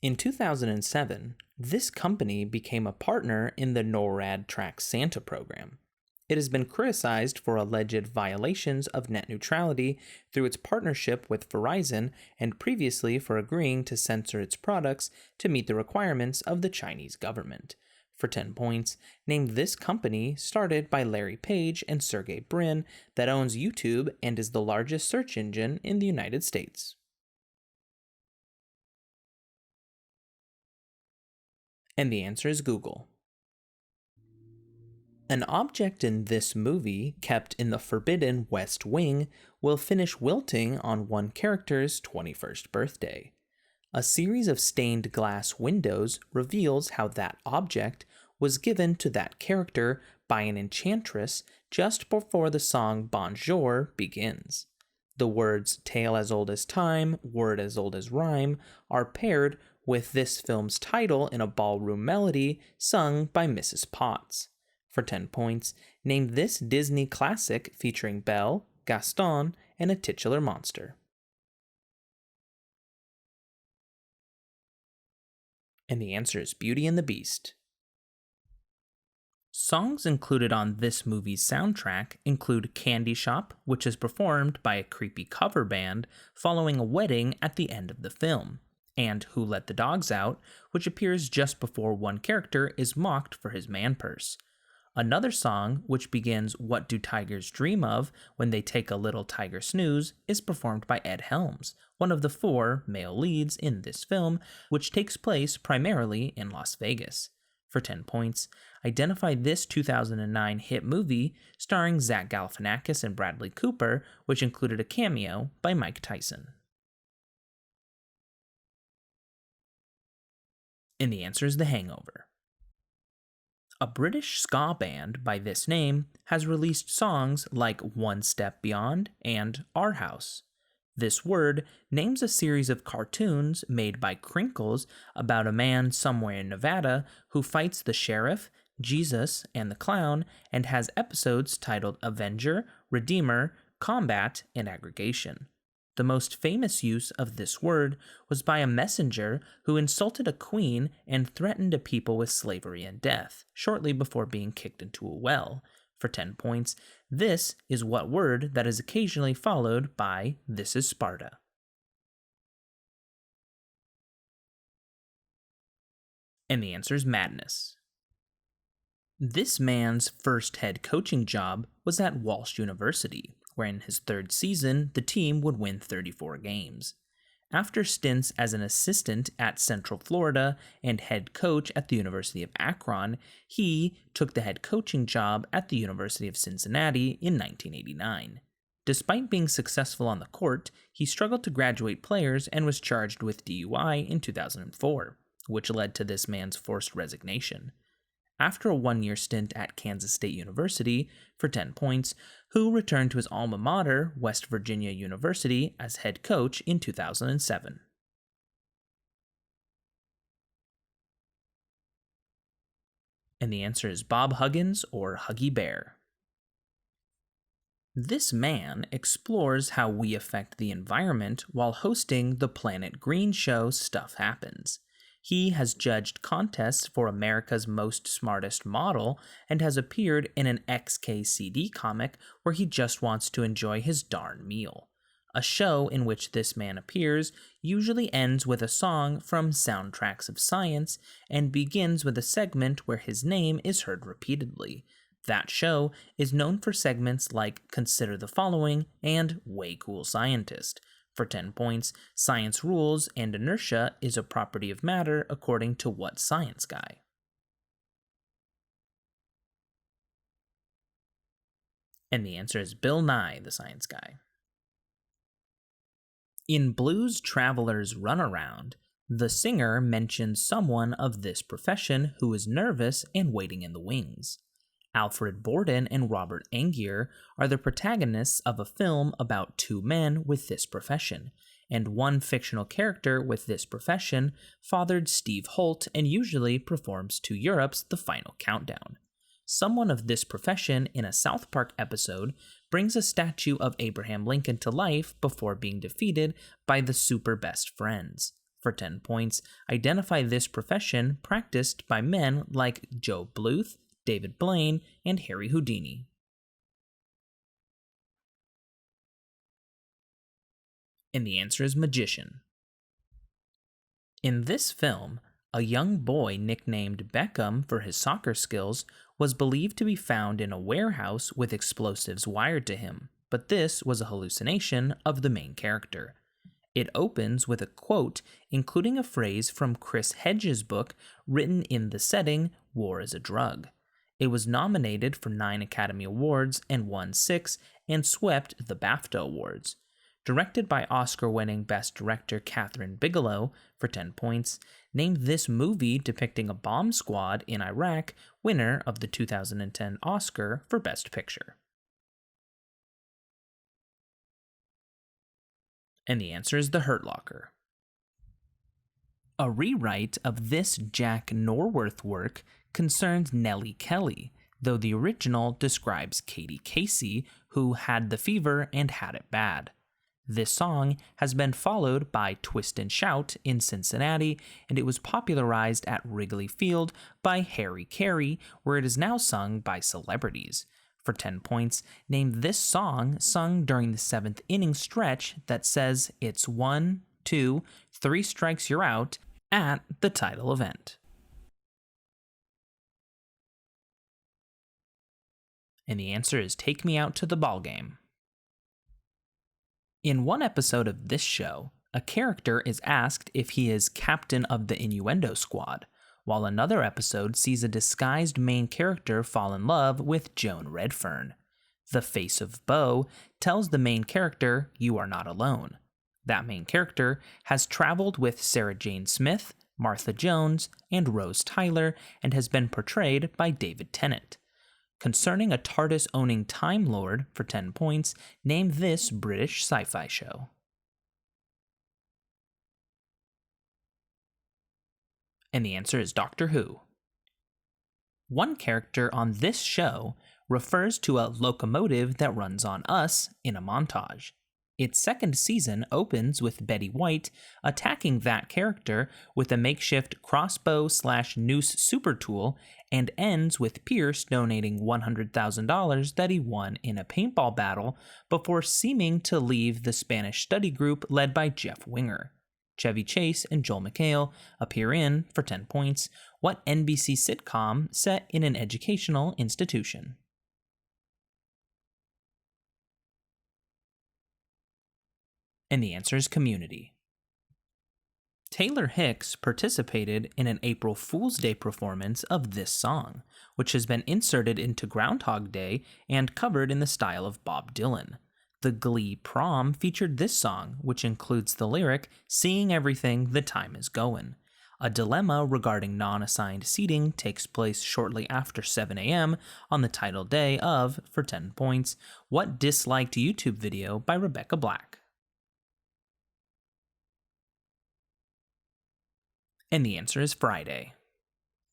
In 2007, this company became a partner in the NORAD Track Santa program. It has been criticized for alleged violations of net neutrality through its partnership with Verizon and previously for agreeing to censor its products to meet the requirements of the Chinese government. For 10 points, name this company started by Larry Page and Sergey Brin that owns YouTube and is the largest search engine in the United States. And the answer is Google. An object in this movie, kept in the forbidden West Wing, will finish wilting on one character's 21st birthday. A series of stained glass windows reveals how that object was given to that character by an enchantress just before the song Bonjour begins. The words tale as old as time, word as old as rhyme are paired with this film's title in a ballroom melody sung by Mrs. Potts. For 10 points, name this Disney classic featuring Belle, Gaston, and a titular monster. And the answer is Beauty and the Beast. Songs included on this movie's soundtrack include Candy Shop, which is performed by a creepy cover band following a wedding at the end of the film, and Who Let the Dogs Out, which appears just before one character is mocked for his man purse. Another song, which begins What Do Tigers Dream Of When They Take a Little Tiger Snooze, is performed by Ed Helms, one of the 4 male leads in this film, which takes place primarily in Las Vegas. For 10 points, identify this 2009 hit movie starring Zach Galifianakis and Bradley Cooper, which included a cameo by Mike Tyson. And the answer is The Hangover. A British ska band by this name has released songs like One Step Beyond and Our House. This word names a series of cartoons made by Crinkles about a man somewhere in Nevada who fights the sheriff, Jesus, and the clown, and has episodes titled Avenger, Redeemer, Combat, and Aggregation. The most famous use of this word was by a messenger who insulted a queen and threatened a people with slavery and death, shortly before being kicked into a well. For 10 points, this is what word that is occasionally followed by This is Sparta. And the answer is Madness. This man's first head coaching job was at Walsh University, where in his 3rd season, the team would win 34 games. After stints as an assistant at Central Florida and head coach at the University of Akron, he took the head coaching job at the University of Cincinnati in 1989. Despite being successful on the court, he struggled to graduate players and was charged with DUI in 2004, which led to this man's forced resignation. After a 1-year stint at Kansas State University, for 10 points, Hu returned to his alma mater, West Virginia University, as head coach in 2007. And the answer is Bob Huggins or Huggy Bear. This man explores how we affect the environment while hosting the Planet Green show Stuff Happens. He has judged contests for America's Most Smartest Model and has appeared in an XKCD comic where he just wants to enjoy his darn meal. A show in which this man appears usually ends with a song from Soundtracks of Science and begins with a segment where his name is heard repeatedly. That show is known for segments like Consider the Following and Way Cool Scientist. For 10 points, science rules and inertia is a property of matter according to What Science Guy? And the answer is Bill Nye, the Science Guy. In Blues Traveler's Runaround, the singer mentions someone of this profession who is nervous and waiting in the wings. Alfred Borden and Robert Angier are the protagonists of a film about 2 men with this profession, and one fictional character with this profession fathered Steve Holt and usually performs to Europe's The Final Countdown. Someone of this profession in a South Park episode brings a statue of Abraham Lincoln to life before being defeated by the Super Best Friends. For 10 points, identify this profession practiced by men like Joe Bluth, David Blaine, and Harry Houdini. And the answer is magician. In this film, a young boy nicknamed Beckham for his soccer skills was believed to be found in a warehouse with explosives wired to him, but this was a hallucination of the main character. It opens with a quote including a phrase from Chris Hedges' book written in the setting War is a Drug. It was nominated for 9 Academy Awards and won 6 and swept the BAFTA Awards. Directed by Oscar-winning Best Director Catherine Bigelow, for 10 points, named this movie depicting a bomb squad in Iraq winner of the 2010 Oscar for Best Picture. And the answer is The Hurt Locker. A rewrite of this Jack Norworth work concerns Nellie Kelly, though the original describes Katie Casey, who had the fever and had it bad. This song has been followed by Twist and Shout in Cincinnati, and it was popularized at Wrigley Field by Harry Carey, where it is now sung by celebrities. For 10 points, name this song sung during the 7th inning stretch that says it's 1, 2, 3 strikes you're out at the title event. And the answer is Take Me Out to the Ball Game. In one episode of this show, a character is asked if he is captain of the Innuendo Squad, while another episode sees a disguised main character fall in love with Joan Redfern. The Face of Bo tells the main character, "You are not alone." That main character has traveled with Sarah Jane Smith, Martha Jones, and Rose Tyler, and has been portrayed by David Tennant. Concerning a TARDIS-owning Time Lord, for 10 points, name this British sci-fi show. And the answer is Doctor Who. One character on this show refers to a locomotive that runs on us in a montage. Its second season opens with Betty White attacking that character with a makeshift crossbow/noose super tool and ends with Pierce donating $100,000 that he won in a paintball battle before seeming to leave the Spanish study group led by Jeff Winger. Chevy Chase and Joel McHale appear in, for 10 points, what NBC sitcom set in an educational institution? And the answer is Community. Taylor Hicks participated in an April Fool's Day performance of this song, which has been inserted into Groundhog Day and covered in the style of Bob Dylan. The Glee prom featured this song, which includes the lyric, "Seeing everything, the time is goin'." A dilemma regarding non-assigned seating takes place shortly after 7 a.m. on the title day of, for 10 points, what disliked YouTube video by Rebecca Black? And the answer is Friday.